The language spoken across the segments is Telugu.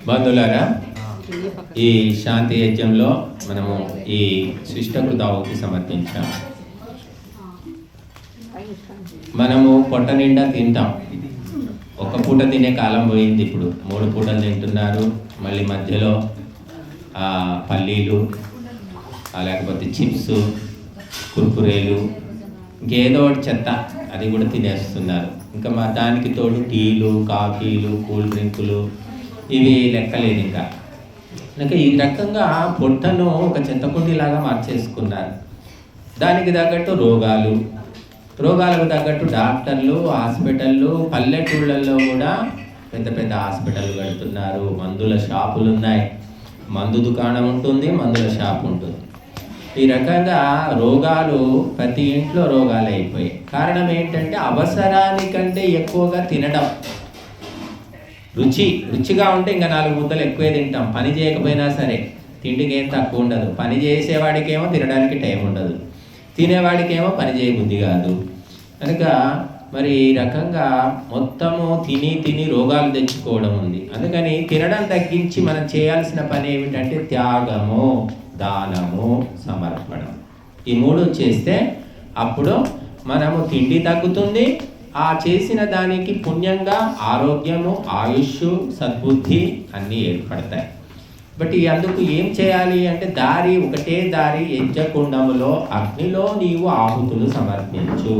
బంధువులారా, ఈ శాంతి యజ్ఞంలో మనము ఈ శిష్టకృతావుకి సమర్పించాం. మనము పొట్ట నిండా తింటాం. ఒక పూట తినే కాలం పోయింది. ఇప్పుడు 3 పూటలు తింటున్నారు. మళ్ళీ మధ్యలో పల్లీలు, లేకపోతే చిప్స్, కుర్కురేలు, ఇంకేదో ఒకటి చెత్త అది కూడా తినేస్తున్నారు. ఇంకా దానికి తోడు టీలు, కాఫీలు, కూల్ డ్రింకులు, ఇవి లెక్కలేదు. ఇంకా ఈ రకంగా పొట్టను ఒక చెత్తకుండిలాగా మార్చేసుకున్నారు. దానికి తగ్గట్టు రోగాలకు తగ్గట్టు డాక్టర్లు, హాస్పిటళ్ళు, పల్లెటూళ్ళల్లో కూడా పెద్ద పెద్ద హాస్పిటళ్ళు కడుతున్నారు. మందుల షాపులు ఉన్నాయి, మందు దుకాణం ఉంటుంది, మందుల షాప్ ఉంటుంది. ఈ రకంగా రోగాలు ప్రతి ఇంట్లో రోగాలు అయిపోయాయి. కారణం ఏంటంటే అవసరానికంటే ఎక్కువగా తినడం. రుచిగా ఉంటే ఇంకా 4 ముద్దలు ఎక్కువే తింటాం. పని చేయకపోయినా సరే తిండికి ఏం తక్కువ ఉండదు. పని చేసేవాడికేమో తినడానికి టైం ఉండదు, తినేవాడికేమో పని చేయబుద్ధి కాదు. కనుక మరి ఈ రకంగా మొత్తము తిని రోగాలు తెచ్చుకోవడం ఉంది. అందుకని తినడం తగ్గించి మనం చేయాల్సిన పని ఏమిటంటే త్యాగము, దానము, సమర్పణం. ఈ 3 చేస్తే అప్పుడు మనము తిండి తగ్గుతుంది. ఆ చేసిన దానికి పుణ్యంగా ఆరోగ్యము, ఆయుష్, సద్బుద్ధి అన్నీ ఏర్పడతాయి. బట్ అందుకు ఏం చేయాలి అంటే ఒకటే దారి. యజ్ఞకుండములో అగ్నిలో నీవు ఆహుతులు సమర్పించు.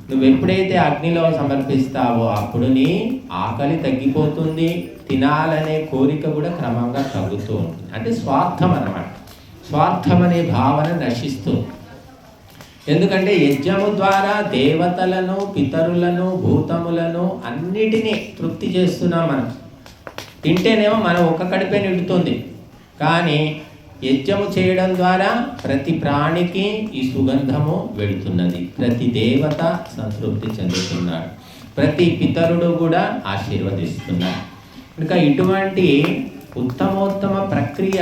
నువ్వు ఎప్పుడైతే అగ్నిలో సమర్పిస్తావో అప్పుడు నీ ఆకలి తగ్గిపోతుంది, తినాలనే కోరిక కూడా క్రమంగా తగ్గుతూ ఉంటుంది. అంటే స్వార్థం అన్నమాట. స్వార్థం అనే భావన నశిస్తుంది. ఎందుకంటే యజ్ఞము ద్వారా దేవతలను, పితరులను, భూతములను అన్నిటినీ తృప్తి చేస్తున్నాం. మనం తింటేనేమో మనం ఒక్క కడిపే నిండుతుంది. కానీ యజ్ఞము చేయడం ద్వారా ప్రతి ప్రాణికి ఈ సుగంధము వెళుతున్నది. ప్రతి దేవత సంతృప్తి చెందుతున్నాడు, ప్రతి పితరుడు కూడా ఆశీర్వదిస్తున్నాడు. కనుక ఇటువంటి ఉత్తమోత్తమ ప్రక్రియ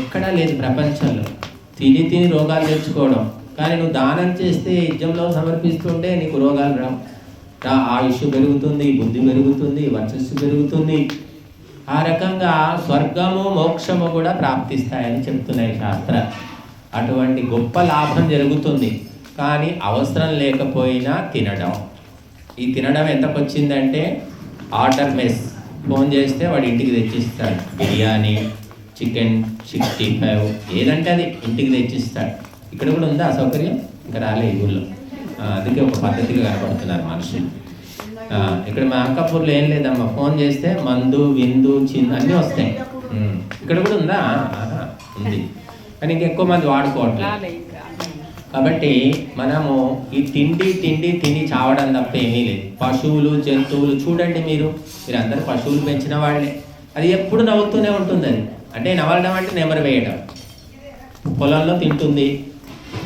ఎక్కడా లేదు ప్రపంచంలో. తిని రోగాలు తెచ్చుకోవడం. కానీ నువ్వు దానం చేస్తే, యజ్ఞంలో సమర్పిస్తుంటే నీకు రోగాలు రావు. ఆయుష్ పెరుగుతుంది, బుద్ధి పెరుగుతుంది, వర్చస్సు పెరుగుతుంది. ఆ రకంగా స్వర్గము, మోక్షము కూడా ప్రాప్తిస్తాయని చెప్తున్నాయి శాస్త్రాలు. అటువంటి గొప్ప లాభం జరుగుతుంది. కానీ అవసరం లేకపోయినా తినడం. ఈ తినడం ఎంతకు వచ్చిందంటే ఆర్డర్ మెస్. ఫోన్ చేస్తే వాడు ఇంటికి తెచ్చిస్తాడు. బిర్యానీ, చికెన్ 65 ఏదంటే అది ఇంటికి తెచ్చిస్తాడు. ఇక్కడ కూడా ఉందా సౌకర్యం? ఇంకా రాలే ఈ ఊళ్ళో. అందుకే ఒక పద్ధతిగా కనపడుతున్నారు మనుషులు. ఇక్కడ మా అంకాపూర్లో ఏం లేదమ్మా. ఫోన్ చేస్తే మందు, విందు, అన్నీ వస్తాయి. ఇక్కడ కూడా ఉందా? ఉంది, కానీ ఇంకెక్కువ మంది వాడుకోవట్లేదు. కాబట్టి మనము ఈ తిని చావడం తప్ప ఏమీ లేదు. పశువులు, జంతువులు చూడండి. మీరు అందరూ పశువులు పెంచిన వాళ్ళే. అది ఎప్పుడు నవ్వుతూనే ఉంటుంది. అంటే నవ్వడం అంటే నెమరు వేయడం. పొలంలో తింటుంది,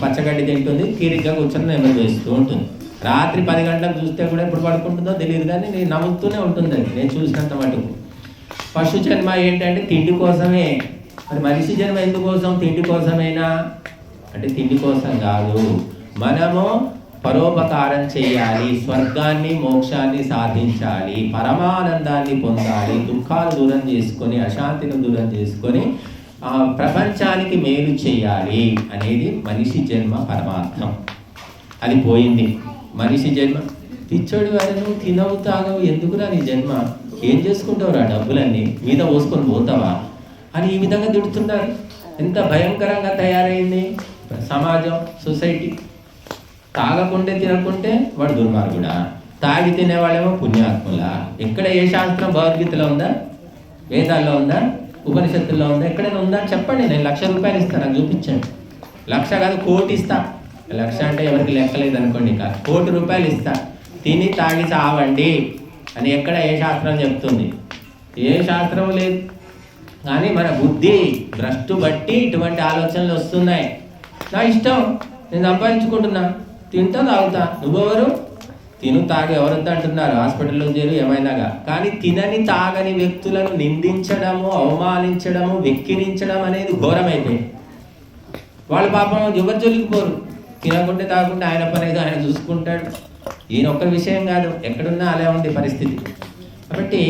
పచ్చగడ్డి తింటుంది, తీరిగ్గా కూర్చొని నెమరు వేస్తూ ఉంటుంది. రాత్రి 10 గంటలకు చూస్తే కూడా ఎప్పుడు పడుకుంటుందో తెలియదు, కానీ నేను నవ్వుతూనే ఉంటుంది. అది నేను చూసినంత మటుకు. పశు జన్మ ఏంటంటే తిండి కోసమే. మరి మనిషి జన్మ ఎందుకోసం? తిండి కోసమేనా అంటే తిండి కోసం కాదు. మనము పరోపకారం చేయాలి, స్వర్గాన్ని, మోక్షాన్ని సాధించాలి, పరమానందాన్ని పొందాలి, దుఃఖాలు దూరం చేసుకొని, అశాంతిని దూరం చేసుకొని ప్రపంచానికి మేలు చేయాలి అనేది మనిషి జన్మ పరమార్థం. అది పోయింది. మనిషి జన్మ పిచ్చోడి వారు తినవు, తాగవు, ఎందుకురా నీ జన్మ? ఏం చేసుకుంటావురా? డబ్బులన్నీ మీద పోసుకొని పోతావా అని ఈ విధంగా తిడుతున్నారు. ఎంత భయంకరంగా తయారైంది సమాజం, సొసైటీ. తాగకుంటే తినకుంటే వాడు దుర్మార్గుడా, తాగి తినేవాళ్ళేమో పుణ్యాత్ములా. ఎక్కడ ఏ శాస్త్రం భగవద్గీతలో ఉందా? వేదాల్లో ఉందా? ఉపనిషత్తుల్లో ఉందా? ఎక్కడైనా ఉందా? చెప్పండి. నేను 1,00,000 రూపాయలు ఇస్తాను, నాకు చూపించండి. 1,00,000 కాదు, 1,00,000 ఇస్తా. 1,00,000 అంటే ఎవరికి లెక్కలేదు అనుకోండి. ఇంకా 1,00,000 రూపాయలు ఇస్తా, తిని తాగి చావండి అని ఎక్కడ ఏ శాస్త్రం చెప్తుంది? ఏ శాస్త్రం లేదు. కానీ మన బుద్ధి భ్రష్టు బట్టి ఇటువంటి ఆలోచనలు వస్తున్నాయి. నా ఇష్టం, నేను సంపాదించుకుంటున్నా, తింటా తాగుతా. నువ్వెవరు? తిను తాగి ఎవరొద్దు అంటున్నారు? హాస్పిటల్లో చేరు ఏమైనాగా. కానీ తినని తాగని వ్యక్తులను నిందించడము, అవమానించడము, వెక్కిరించడం అనేది ఘోరమైపోయింది. వాళ్ళు పాపం ఎవరు జొలికిపోరు. తినకుంటే తాగకుంటే ఆయన పని ఏదో ఆయన చూసుకుంటాడు. ఈయన ఒక్క విషయం కాదు, ఎక్కడున్నా అలా ఉంది పరిస్థితి. కాబట్టి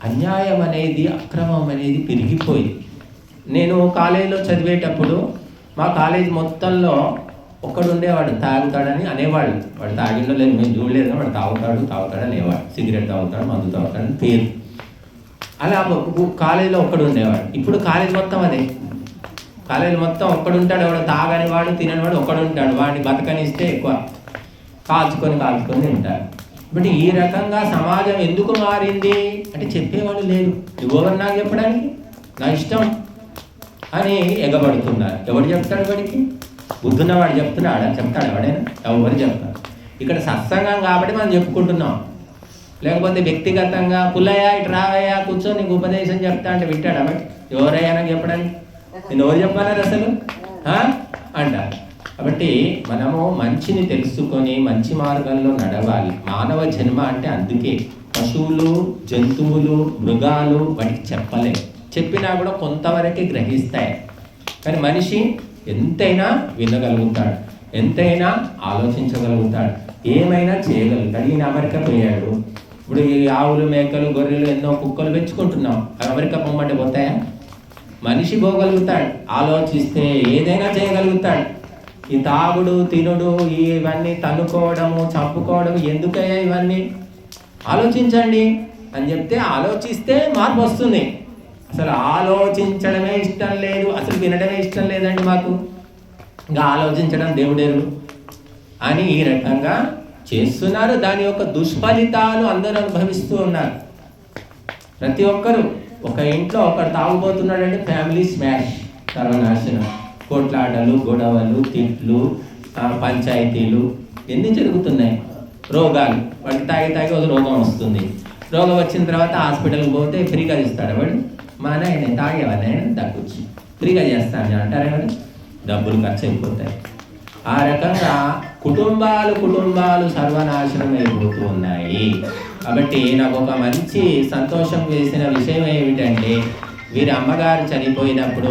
అన్యాయం అనేది, అక్రమం అనేది పెరిగిపోయింది. నేను కాలేజీలో చదివేటప్పుడు మా కాలేజ్ మొత్తంలో ఒక్కడుండేవాడు తాగుతాడని అనేవాళ్ళు. వాడు తాగిండో లేదు మేము చూడలేదు, వాడు తాగుతాడు అనేవాడు. సిగరెట్ తాగుతాడు, మందు తాగుతాడు అని పేరు. అలా కాలేజీలో ఒక్కడు ఉండేవాడు. ఇప్పుడు కాలేజ్ మొత్తం అదే. కాలేజీ మొత్తం ఒక్కడుంటాడు, ఎవడో తాగని వాడు, తినని వాడు ఒక్కడుంటాడు. వాడిని బతకనిస్తే ఎక్కువ కాల్చుకొని తింటారు. బట్ ఈ రకంగా సమాజం ఎందుకు మారింది అంటే చెప్పేవాళ్ళు లేరు. ఎవరు నాకు చెప్పడానికి, నా ఇష్టం అని ఎగబడుతున్నారు. ఎవడు చెప్తాడు? వాడికి బుద్ధున్నవాడు చెప్తాడు ఎవడైనా? ఎవరు చెప్తారు? ఇక్కడ సత్సంగం కాబట్టి మనం చెప్పుకుంటున్నాం. లేకపోతే వ్యక్తిగతంగా పుల్లయ్య ఇటు రావయ్యా కూర్చో నీకు ఉపదేశం చెప్తా అంటే వింటాడా? బట్ ఎవరయ్యా నాకు చెప్పడానికి? నేను ఎవరు చెప్పాలి అసలు అంటారు. కాబట్టి మనము మంచిని తెలుసుకొని మంచి మార్గంలో నడవాలి. మానవ జన్మ అంటే అందుకే. పశువులు, జంతువులు, మృగాలు వాటికి చెప్పినా కూడా కొంతవరకే గ్రహిస్తాయి. కానీ మనిషి ఎంతైనా వినగలుగుతాడు, ఎంతైనా ఆలోచించగలుగుతాడు, ఏమైనా చేయగలుగుతాడు. ఈయన అమెరికా పోయాడు. ఇప్పుడు ఈ ఆవులు, మేకలు, గొర్రెలు, ఎన్నో కుక్కలు పెంచుకుంటున్నాం. అమెరికా పొమ్మంటే పోతాయా? మనిషి పోగలుగుతాడు, ఆలోచిస్తే ఏదైనా చేయగలుగుతాడు. ఈ తాగుడు, తినుడు, ఇవన్నీ తన్నుకోవడము, చంపుకోవడం ఎందుకయ్యా ఇవన్నీ? ఆలోచించండి అని చెప్తే ఆలోచిస్తే మార్పు వస్తుంది. అసలు ఆలోచించడమే ఇష్టం లేదు, అసలు వినడమే ఇష్టం లేదండి మాకు, ఇంకా ఆలోచించడం దేవుడేరు అని ఈ రకంగా చేస్తున్నారు. దాని యొక్క దుష్ఫలితాలు అందరూ అనుభవిస్తూ ఉన్నారు. ప్రతి ఒక్కరు ఒక ఇంట్లో ఒకరు తాగుబోతున్నాడంటే ఫ్యామిలీ స్మాష్, సర్వనాశనం, కొట్లాటలు, గొడవలు, తిట్లు, పంచాయతీలు ఎన్ని జరుగుతున్నాయి. రోగాలు, వాడికి తాగి ఒక రోగం వస్తుంది. రోగం వచ్చిన తర్వాత హాస్పిటల్కి పోతే ఫ్రీగా ఇస్తాడు వాడు. మా నాయన తాగేవాడిని తగ్గొచ్చి ఫ్రీగా చేస్తాను అంటారు. డబ్బులు ఖర్చు అయిపోతాయి. ఆ రకంగా కుటుంబాలు సర్వనాశనం అయిపోతూ ఉన్నాయి. కాబట్టి నాకు ఒక మంచి సంతోషం వేసిన విషయం ఏమిటంటే, వీరి అమ్మగారు చనిపోయినప్పుడు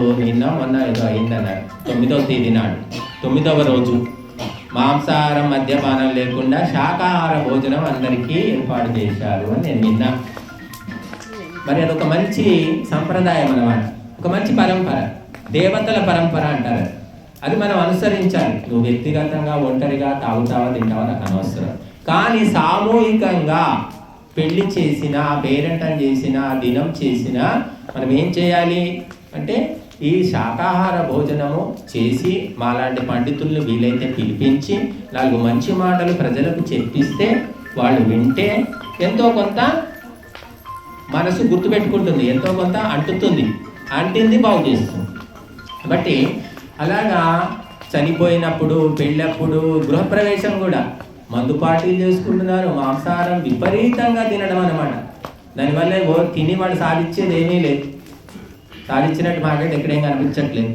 మొన్న ఏదో అయిందన్నారు. 9వ తేదీ నాడు, 9వ రోజు మాంసాహారం, మద్యపానం లేకుండా శాకాహార భోజనం అందరికీ ఏర్పాటు చేశారు అని నేను విన్నా. మరి అదొక మంచి సంప్రదాయం అన్నమాట, ఒక మంచి పరంపర, దేవతల పరంపర అంటారు. అది మనం అనుసరించాలి. నువ్వు వ్యక్తిగతంగా ఒంటరిగా తాగుతావా తింటావా నాకు అనవసరం. కానీ సామూహికంగా పెళ్లి చేసిన, పేరెంటం చేసిన, దినం చేసిన మనం ఏం చేయాలి అంటే ఈ శాకాహార భోజనము చేసి మాలాంటి పండితులను వీలైతే పిలిపించి 4 మంచి మాటలు ప్రజలకు చెప్పిస్తే వాళ్ళు వింటే ఎంతో కొంత మనసు గుర్తుపెట్టుకుంటుంది, ఎంతో కొంత అంటింది బాగు చేస్తుంది. కాబట్టి అలాగా చనిపోయినప్పుడు, పెళ్ళప్పుడు, గృహప్రవేశం కూడా మందు పార్టీలు చేసుకుంటున్నారు. మాంసాహారం విపరీతంగా తినడం అన్నమాట. దానివల్ల తిని వాడు సాధించేది ఏమీ లేదు. సాధించినట్టు మాకైతే ఎక్కడేం కనిపించట్లేదు.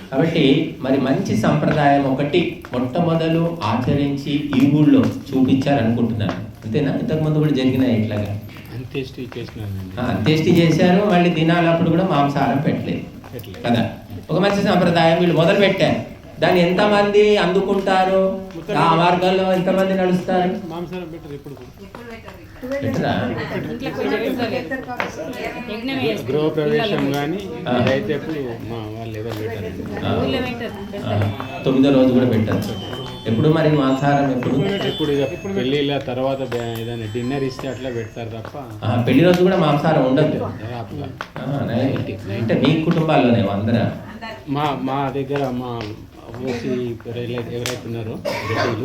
కాబట్టి మరి మంచి సంప్రదాయం ఒకటి మొట్టమొదలు ఆచరించి ఈ ఊళ్ళో చూపించారనుకుంటున్నాను. అంతేనా? ఇంతకుముందు కూడా జరిగినాయి ఇట్లాగా అంత్యేష్టి చేశారు. మళ్ళీ దినాలప్పుడు కూడా మాంసాహారం పెట్టలేదు కదా. ఒక మంచి సంప్రదాయం వీళ్ళు మొదలు పెట్టారు. దాన్ని ఎంతమంది అందుకుంటారు, ఆ మార్గాల్లో ఎంతమంది నడుస్తారు? గృహప్రవేశం కానీ 9వ రోజు కూడా పెట్టచ్చు. ఎప్పుడు మరి మాంసాహారం ఎప్పుడు పెళ్ళిళ్ళ తర్వాత ఏదైనా డిన్నర్ ఇస్తే అట్లా పెడతారు తప్ప పెళ్లి రోజు కూడా మాంసాహారం ఉండదు. అంటే మీ కుటుంబాల్లోనే అందరూ? మా దగ్గర మా ఎవరైతే ఉన్నారో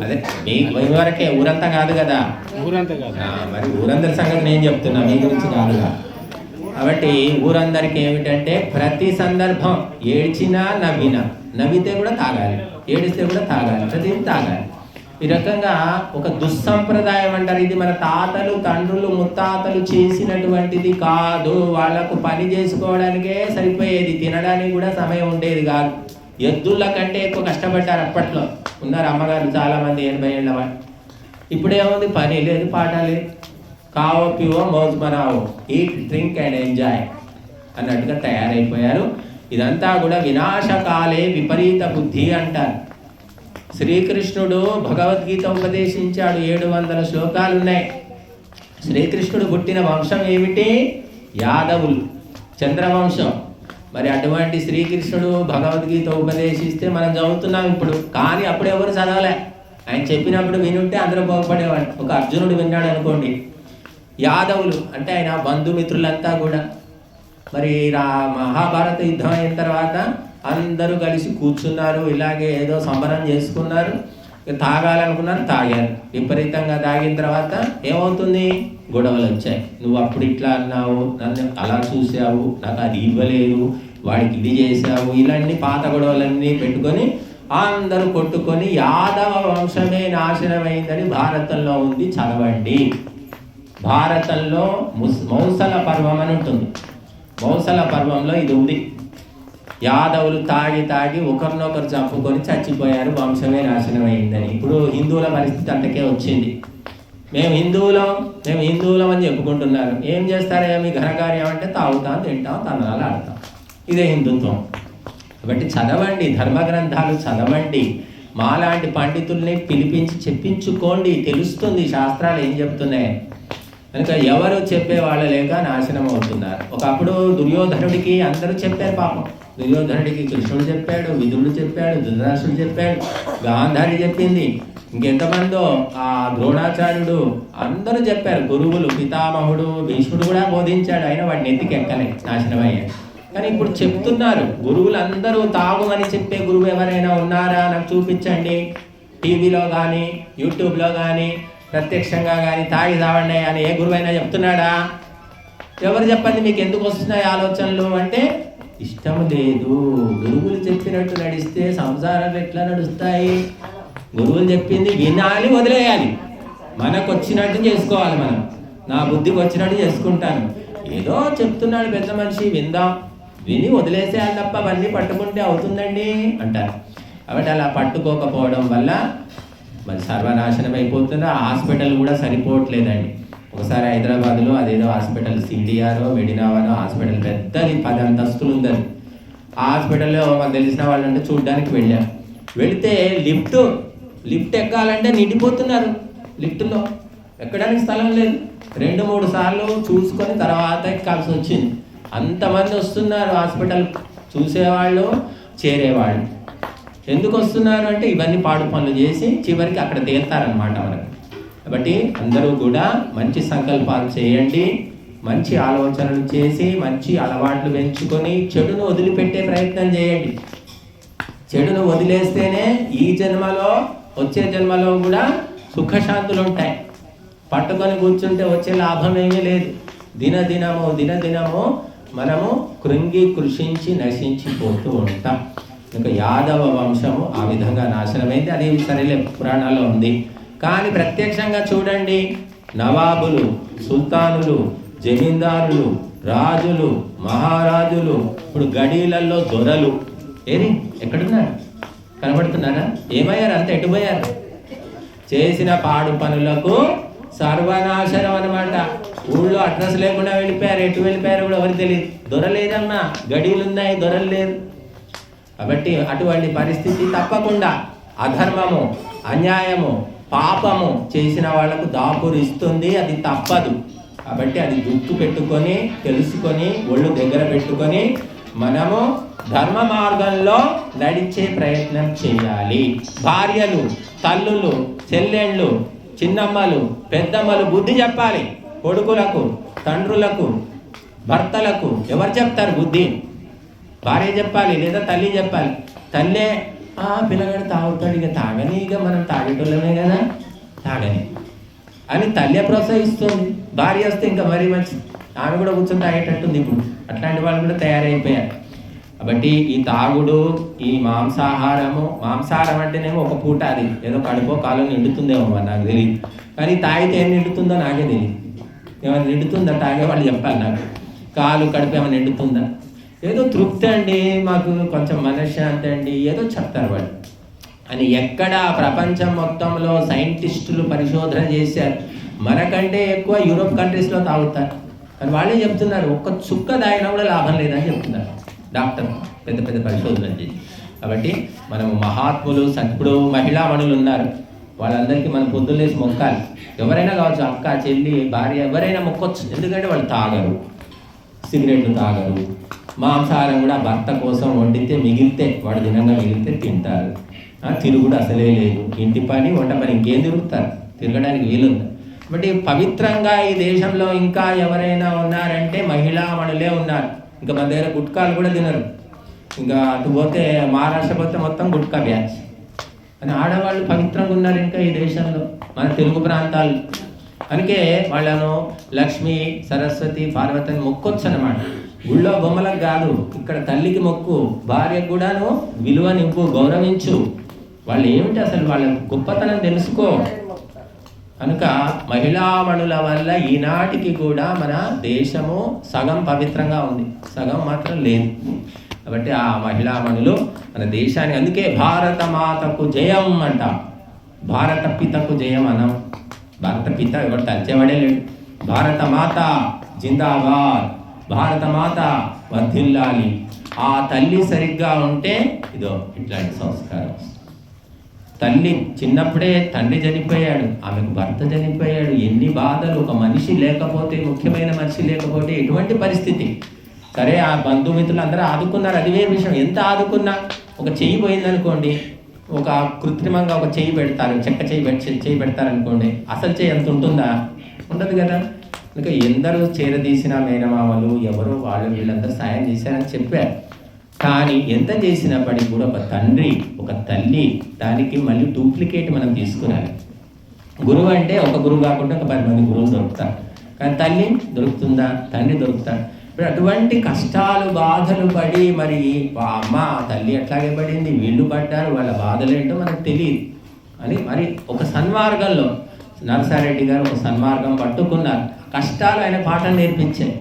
అదే మీ వరకే, ఊరంతా కాదు కదా. ఊరంతా కాదు మరి ఊరందరి సంగతి నేను చెప్తున్నా, మీ గురించి కాదుగా. కాబట్టి ఊరందరికీ ఏమిటంటే ప్రతి సందర్భం ఏడ్చినా నవ్వితే కూడా తాగాలి, ఏడిస్తే కూడా తాగాలి, ప్రతిదీ తాగాలి. ఈ రకంగా ఒక దుస్సంప్రదాయం అంటారు. ఇది మన తాతలు, తండ్రులు, ముత్తాతలు చేసినటువంటిది కాదు. వాళ్ళకు పని చేసుకోవడానికే సరిపోయేది, తినడానికి కూడా సమయం ఉండేది కాదు. ఎద్దుల కంటే ఎక్కువ కష్టపడ్డారు అప్పట్లో. ఉన్నారు అమ్మగారు చాలామంది 80 ఏళ్ళ వాళ్ళు. ఇప్పుడేముంది, పని లేదు, పాట లేదు. కావో పివో మౌజ్ మనావో, ఈట్ డ్రింక్ అండ్ ఎంజాయ్ అన్నట్టుగా తయారైపోయారు. ఇదంతా కూడా వినాశకాలే విపరీత బుద్ధి అంటారు. శ్రీకృష్ణుడు భగవద్గీత ఉపదేశించాడు. 700 శ్లోకాలు ఉన్నాయి. శ్రీకృష్ణుడు పుట్టిన వంశం ఏమిటి? యాదవులు, చంద్రవంశం. మరి అటువంటి శ్రీకృష్ణుడు భగవద్గీత ఉపదేశిస్తే మనం చదువుతున్నాం ఇప్పుడు, కానీ అప్పుడు ఎవరు చదవలే. ఆయన చెప్పినప్పుడు వినుంటే అందరూ బాగుపడేవాడు. ఒక అర్జునుడు విన్నాడు అనుకోండి. యాదవులు అంటే ఆయన బంధుమిత్రులంతా కూడా మరి మహాభారత యుద్ధం అయిన తర్వాత అందరూ కలిసి కూర్చున్నారు, ఇలాగే ఏదో సంబరం చేసుకున్నారు. తాగాలనుకున్నారు, తాగారు. విపరీతంగా తాగిన తర్వాత ఏమవుతుంది? గొడవలు వచ్చాయి. నువ్వు అప్పుడు ఇట్లా అన్నావు, నన్ను అలా చూసావు, నాకు అది ఇవ్వలేదు, వాడికి ఇది చేసావు, ఇలాంటి పాత గొడవలన్నీ పెట్టుకొని అందరూ కొట్టుకొని యాదవ వంశమే నాశనమైందని భారతంలో ఉంది, చదవండి. భారతంలో మౌసల పర్వం అని ఉంటుంది. మౌసల పర్వంలో ఇది ఉంది. యాదవులు తాగి తాగి ఒకరినొకరు చంపుకొని చచ్చిపోయారు, వంశమే నాశనం అయిందని. ఇప్పుడు హిందువుల పరిస్థితి అంతకే వచ్చింది. మేము హిందువులం అని చెప్పుకుంటున్నారు. ఏం చేస్తారో మీ ఘనకార్యం అంటే తాగుతాం, తింటాం, తనలాలు ఆడతాం. ఇదే హిందుత్వం. కాబట్టి చదవండి, ధర్మ గ్రంథాలు చదవండి. మాలాంటి పండితుల్ని పిలిపించి చెప్పించుకోండి, తెలుస్తుంది శాస్త్రాలు ఏం చెప్తున్నాయి. కనుక ఎవరు చెప్పేవాళ్ళు లేక నాశనం అవుతున్నారు. ఒకప్పుడు దుర్యోధనుడికి అందరూ చెప్పారు పాపం. దుర్యోధనుడికి కృష్ణుడు చెప్పాడు, విదురుడు చెప్పాడు, ధృతరాష్ట్రుడు చెప్పాడు, గాంధారి చెప్పింది, ఇంకెంతమందో ఆ ద్రోణాచార్యుడు, అందరూ చెప్పారు. గురువులు, పితామహుడు, భీష్ముడు కూడా బోధించాడు. అయినా వాడిని ఎత్తికి ఎక్కలే, నాశనం అయ్యాడు. కానీ ఇప్పుడు చెప్తున్నారు గురువులు అందరూ. తాగుమని చెప్పే గురువు ఎవరైనా ఉన్నారా? నాకు చూపించండి. టీవీలో కానీ యూట్యూబ్లో కానీ ప్రత్యక్షంగా కానీ తాగి తావండి అని ఏ గురువైనా చెప్తున్నాడా? ఎవరు చెప్పండి, మీకు ఎందుకు వస్తున్నాయి ఆలోచనలు అంటే ఇష్టం లేదు. గురువులు చెప్పినట్టు నడిస్తే సంసారాలు ఎట్లా నడుస్తాయి? గురువులు చెప్పింది వినాలి, వదిలేయాలి. మనకు వచ్చినట్టు చేసుకోవాలి. మనం నా బుద్ధికి వచ్చినట్టు చేసుకుంటాను. ఏదో చెప్తున్నాడు పెద్ద మనిషి, విందాం, విని వదిలేసేయాలి తప్ప అవన్నీ పట్టుకుంటే అవుతుందండి అంటారు. కాబట్టి అలా పట్టుకోకపోవడం వల్ల మరి సర్వనాశనం అయిపోతుంది. ఆ హాస్పిటల్ కూడా సరిపోవట్లేదండి. ఒకసారి హైదరాబాద్లో అదేదో హాస్పిటల్, సిడిఆరో మెడినావానో హాస్పిటల్, పెద్దది 10 అంతస్తులు ఉంది. ఆ హాస్పిటల్లో మాకు తెలిసిన వాళ్ళంటే చూడ్డానికి వెళ్ళాం. వెళితే లిఫ్ట్ ఎక్కాలంటే నిండిపోతున్నారు. లిఫ్ట్లో ఎక్కడానికి స్థలం లేదు. 2-3 సార్లు చూసుకొని తర్వాత ఎక్కాల్సి వచ్చింది. అంతమంది వస్తున్నారు హాస్పిటల్, చూసేవాళ్ళు, చేరేవాళ్ళు. ఎందుకు వస్తున్నారు అంటే ఇవన్నీ పాడు పనులు చేసి చివరికి అక్కడ తేల్తారనమాట మనకు. కాబట్టి అందరూ కూడా మంచి సంకల్పాలు చేయండి, మంచి ఆలోచనలు చేసి మంచి అలవాట్లు పెంచుకొని చెడును వదిలిపెట్టే ప్రయత్నం చేయండి. చెడును వదిలేస్తేనే ఈ జన్మలో, వచ్చే జన్మలో కూడా సుఖశాంతులు ఉంటాయి. పట్టుకొని కూర్చుంటే వచ్చే లాభం ఏమీ లేదు. దినదినము మనము కృంగి కృషించి నశించిపోతూ ఉంటాం. ఇంకా యాదవ వంశము ఆ విధంగా నాశనమైంది. అది సరేలే, పురాణాల్లో ఉంది. కానీ ప్రత్యక్షంగా చూడండి, నవాబులు, సుల్తానులు, జమీందారులు, రాజులు, మహారాజులు, ఇప్పుడు గడీలలో దొరలు ఎక్కడున్నారు? కనబడుతున్నారా? ఏమయ్యారు? అంత ఎటుపోయారు? చేసిన పాడు పనులకు సర్వనాశనం అనమాట. ఊళ్ళో అడ్రస్ లేకుండా వెళ్ళిపోయారు. ఎటు వెళ్ళిపోయారు కూడా ఎవరికి తెలియదు. దొరలేదమ్మా, గడీలు ఉన్నాయి, దొరలు లేదు. కాబట్టి అటువంటి పరిస్థితి తప్పకుండా అధర్మము, అన్యాయము, పాపము చేసిన వాళ్లకు దాపురిస్తుంది. అది తప్పదు. కాబట్టి అది గుర్తు పెట్టుకొని, తెలుసుకొని, ఒళ్ళు దగ్గర పెట్టుకొని మనము ధర్మ మార్గంలో నడిచే ప్రయత్నం చేయాలి. భార్యలు, తల్లులు, చెల్లెళ్ళు, చిన్నమ్మలు, పెద్దమ్మలు బుద్ధి చెప్పాలి. కొడుకులకు, తండ్రులకు, భర్తలకు ఎవరు చెప్తారు బుద్ధి? భార్య చెప్పాలి లేదా తల్లి చెప్పాలి. తల్లే పిల్లగాడు తాగుతాడు, ఇక తాగని, ఇక మనం తాగేటోళ్ళమే కదా, తాగని అని తల్లి ప్రోత్సహిస్తుంది. భార్య వస్తే ఇంకా మరీ మంచిది, ఆమె కూడా కూర్చొని తాగేటట్టుంది. ఇప్పుడు అట్లాంటి వాళ్ళు కూడా తయారైపోయారు. కాబట్టి ఈ తాగుడు, ఈ మాంసాహారం అంటేనేమో ఒక పూట, అది ఏదో కడుపో కాలం నిండుతుందేమో మరి నాకు తెలియదు. కానీ తాగితే ఏం నిండుతుందో నాకే తెలియదు. ఏమైనా నిండుతుందా? తాగే వాళ్ళు చెప్పాలి నాకు. కాలు కడుపు ఏమైనా నిండుతుందా? ఏదో తృప్తి అండి, మాకు కొంచెం మనశ్శాంతి అండి, ఏదో చెప్తారు వాళ్ళు అని. ఎక్కడ ప్రపంచం మొత్తంలో సైంటిస్టులు పరిశోధన చేశారు. మనకంటే ఎక్కువ యూరోప్ కంట్రీస్లో తాగుతారు. కానీ వాళ్ళే చెప్తున్నారు ఒక్క చుక్క తాగినా కూడా లాభం లేదని చెప్తున్నారు డాక్టర్, పెద్ద పెద్ద పరిశోధనలు చేసి. కాబట్టి మనము మహాత్ములు, ఇప్పుడు మహిళామణులు ఉన్నారు, వాళ్ళందరికీ మనం పొద్దున్నేసి మొక్కాలి. ఎవరైనా కావచ్చు, అక్క, చెల్లి, భార్య, ఎవరైనా మొక్కొచ్చు. ఎందుకంటే వాళ్ళు తాగరు. సిగరెట్లు తాగరు, మాంసాహారం కూడా భర్త కోసం వండితే మిగిలితే వాడు దినంగా మిగిలితే తింటారు. తిరుగుడు అసలే లేదు, ఇంటి పని వంట పని, ఇంకేం తిరుగుతారు, తిరగడానికి వీలుంది. బట్ పవిత్రంగా ఈ దేశంలో ఇంకా ఎవరైనా ఉన్నారంటే మహిళామణులే ఉన్నారు. ఇంకా మన దగ్గర గుట్కాలు కూడా తినరు. ఇంకా అటు పోతే మహారాష్ట్ర పోతే మొత్తం గుట్కా బ్యాచ్ అని ఆడవాళ్ళు పవిత్రంగా ఉన్నారు ఇంకా ఈ దేశంలో, మన తెలుగు ప్రాంతాలు. అందుకే వాళ్ళను లక్ష్మి, సరస్వతి, పార్వతి అని మొక్కొచ్చు అన్నమాట. గుళ్ళో బొమ్మలకు కాదు, ఇక్కడ తల్లికి మొక్కు, భార్యకు కూడాను విలువనివ్వు, గౌరవించు. వాళ్ళు ఏమిటి అసలు వాళ్ళ గొప్పతనం తెలుసుకో. కనుక మహిళామణుల వల్ల ఈనాటికి కూడా మన దేశము సగం పవిత్రంగా ఉంది, సగం మాత్రం లేదు. కాబట్టి ఆ మహిళామణులు మన దేశాన్ని, అందుకే భారత మాతకు జయం అంట. భారత పితకు జయం అనం. భారత పిత ఎవరు తలిచేవాడే లేడు. భారత మాత జిందాబాద్, భారత మాత వర్ధిల్లాలి. ఆ తల్లి సరిగ్గా ఉంటే ఇదో ఇట్లాంటి సంస్కారం. తల్లి చిన్నప్పుడే తండ్రి చనిపోయాడు, ఆమెకు భర్త చనిపోయాడు, ఎన్ని బాధలు. ఒక మనిషి లేకపోతే, ముఖ్యమైన మనిషి లేకపోతే ఎటువంటి పరిస్థితి. సరే ఆ బంధుమిత్రులు అందరూ ఆదుకున్నారు, అది వేరే విషయం. ఎంత ఆదుకున్నా ఒక చెయ్యి పోయిందనుకోండి, ఒక కృత్రిమంగా ఒక చెయ్యి పెడతారు, చెక్క చెయ్యి పెడతారనుకోండి, అసలు చెయ్యి ఎంత ఉంటుందా? ఉండదు కదా. ఇంకా ఎందరూ చేరదీసిన మేనమామలు ఎవరో వాళ్ళు వీళ్ళందరూ సాయం చేశారని చెప్పారు. కానీ ఎంత చేసినప్పటికీ కూడా ఒక తండ్రి, ఒక తల్లి, దానికి మళ్ళీ డూప్లికేట్ మనం తీసుకురాలి. గురువు అంటే ఒక గురువు కాకుండా ఒక 10 మంది గురువులు దొరుకుతారు. కానీ తల్లి దొరుకుతుందా? తండ్రి దొరుకుతాడు. ఇప్పుడు అటువంటి కష్టాలు బాధలు పడి మరి అమ్మ తల్లి ఎట్లాగే పడింది, వీళ్ళు పడ్డారు, వాళ్ళ బాధలు ఏంటో మనకు తెలియదు అని మరి ఒక సన్మార్గంలో నరసారెడ్డి గారు ఒక సన్మార్గం పట్టుకున్నారు. కష్టాలు ఆయన పాఠం నేర్పించాయి.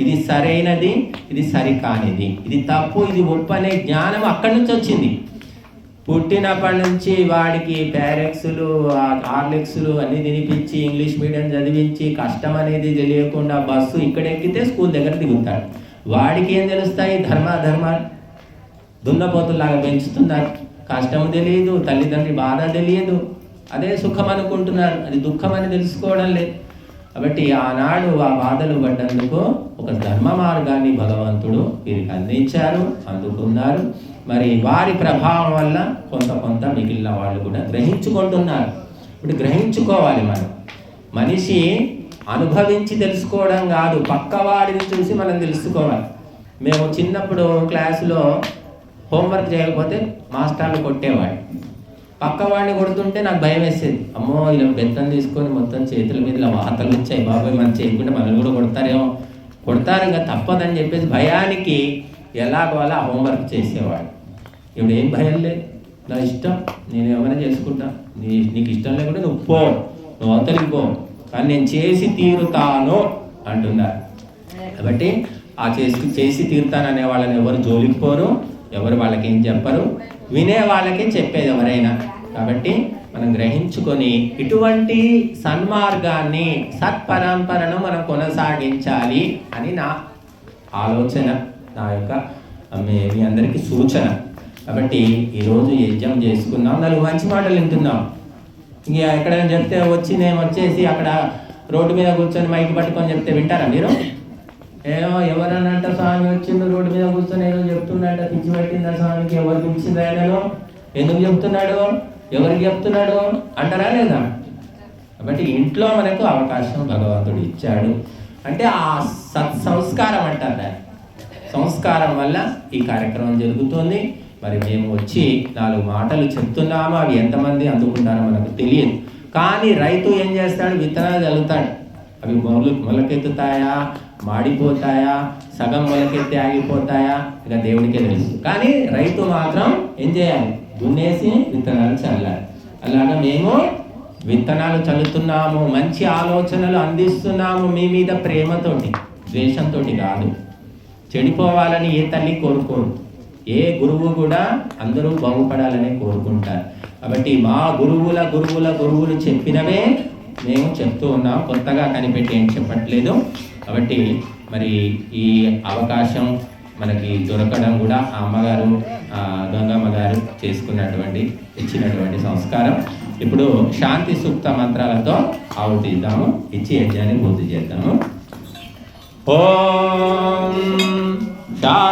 ఇది సరైనది, ఇది సరికానిది, ఇది తప్పు, ఇది ఒప్పు అనే జ్ఞానం అక్కడి నుంచి వచ్చింది. పుట్టినప్పటి నుంచి వాడికి ప్యారెక్స్లు, హార్లిక్స్లు అన్నీ తినిపించి ఇంగ్లీష్ మీడియం చదివించి కష్టం అనేది తెలియకుండా బస్సు ఇక్కడ ఎక్కితే స్కూల్ దగ్గర దిగుతాడు. వాడికి ఏం తెలుస్తాయి? ధర్మాలు దున్నపోతుల్లాగా పెంచుతున్నారు. కష్టం తెలియదు, తల్లిదండ్రి బాధ తెలియదు, అదే సుఖం అనుకుంటున్నారు, అది దుఃఖం అని తెలుసుకోవడం లేదు. కాబట్టి ఆనాడు ఆ బాధలు పడ్డందుకు ఒక ధర్మ మార్గాన్ని భగవంతుడు వీరికి అందించారు, అందుకున్నారు. మరి వారి ప్రభావం వల్ల కొంత మిగిలిన వాళ్ళు కూడా గ్రహించుకుంటున్నారు. ఇప్పుడు గ్రహించుకోవాలి. మనిషి అనుభవించి తెలుసుకోవడం కాదు, పక్కవాడిని చూసి మనం తెలుసుకోవాలి. మేము చిన్నప్పుడు క్లాసులో హోంవర్క్ చేయకపోతే మాస్టర్లు కొట్టేవాడు. పక్కవాడిని కొడుతుంటే నాకు భయం వేసేది. అమ్మో ఇలా బెత్తం తీసుకొని మొత్తం చేతుల మీద ఇలా వాతలు వచ్చాయి, బాబాయ్ మనం చేయకుండా మనల్ని కూడా కొడతారు ఇంకా తప్పదని చెప్పేసి భయానికి ఎలాగో అలా హోంవర్క్ చేసేవాడు. ఇప్పుడు ఏం భయం లేదు, నా ఇష్టం, నేను ఏమైనా చేసుకుంటా, నీకు ఇష్టం లేకుంటే నువ్వు అవతలికి పో, కానీ నేను చేసి తీరుతాను అంటున్నారు. కాబట్టి ఆ చేసి తీరుతాననే వాళ్ళని ఎవరు జోలికి పోరు, ఎవరు వాళ్ళకి ఏం చెప్పరు, వినే వాళ్ళకే చెప్పేది ఎవరైనా. కాబట్టి మనం గ్రహించుకొని ఇటువంటి సన్మార్గాన్ని, సత్పరంపరను మనం కొనసాగించాలి అని నా ఆలోచన, నా యొక్క మీ అందరికీ సూచన. కాబట్టి ఈరోజు యజ్ఞం చేసుకున్నాం, 4 మంచి మాటలు వింటున్నాం. ఇంక ఎక్కడైనా చెప్తే నేను వచ్చేసి అక్కడ రోడ్డు మీద కూర్చొని మైకి పట్టుకొని చెప్తే వింటారా మీరు? ఎవరనంట స్వామి వచ్చిండు రోడ్డు మీద కూర్చొని ఏదో చెప్తున్నాడ, పిచ్చి పట్టిందా స్వామికి, ఎవరు పిలిచింది ఆయనను, ఎందుకు చెప్తున్నాడు, ఎవరికి చెప్తున్నాడు అంటారా లేదా? కాబట్టి ఇంట్లో మనకు అవకాశం భగవంతుడు ఇచ్చాడు. అంటే ఆ సంస్కారం అంటారు, సంస్కారం వల్ల ఈ కార్యక్రమం జరుగుతుంది. మరి మేము వచ్చి 4 మాటలు చెప్తున్నాము, అవి ఎంతమంది అందుకుంటారో మనకు తెలియదు. కానీ రైతు ఏం చేస్తాడు? విత్తనాలు చల్లుతాడు. అవి మొలకెత్తుతాయా, మాడిపోతాయా, సగం మొలకెత్తి ఆగిపోతాయా, ఇక దేవుడికే తెలుసు. కానీ రైతు మాత్రం ఏం చేయాలి? దున్నేసి విత్తనాలు చల్లాలి. అలాగా మేము విత్తనాలు చల్లుతున్నాము, మంచి ఆలోచనలు అందిస్తున్నాము మీ మీద ప్రేమతోటి, ద్వేషంతో కాదు. చెడిపోవాలని ఏ తల్లి కోరుకోరు, ఏ గురువు కూడా అందరూ బాగుపడాలని కోరుకుంటారు. కాబట్టి మా గురువులు చెప్పినవే మేము చెప్తూ ఉన్నాం, కొత్తగా కనిపెట్టి ఏం చెప్పట్లేదు. కాబట్టి మరి ఈ అవకాశం మనకి దొరకడం కూడా ఆ అమ్మగారు, గంగమ్మ గారు ఇచ్చినటువంటి సంస్కారం. ఇప్పుడు శాంతి సూక్త మంత్రాలతో ఆహుతి ఇద్దాము, ఇచ్చి యజ్ఞాన్ని పూర్తి చేద్దాము. ఓం శాంతి.